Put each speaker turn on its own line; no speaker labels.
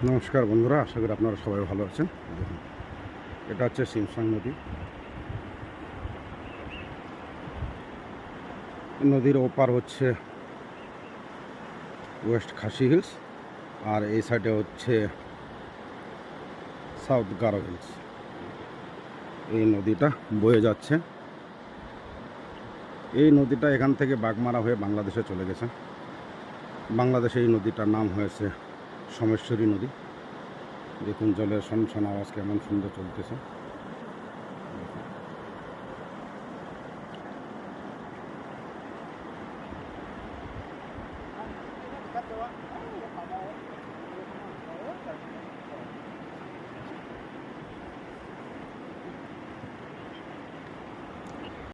নমস্কার বন্ধুরা, আশা করি আপনারা সবাই ভালো আছেন। দেখুন, এটা হচ্ছে সিমসাং নদী। নদীর ওপার হচ্ছে ওয়েস্ট খাসি হিলস, আর এই সাইডে হচ্ছে সাউথ গারো হিলস। এই নদীটা বয়ে যাচ্ছে। এই নদীটা এখান থেকে বাগমারা হয়ে বাংলাদেশে চলে গেছে। বাংলাদেশে এই নদীটার নাম হয়েছে সোমেশ্বরী নদী। দেখুন জলের সনসন আওয়াজ কেমন সুন্দর চলতেছে।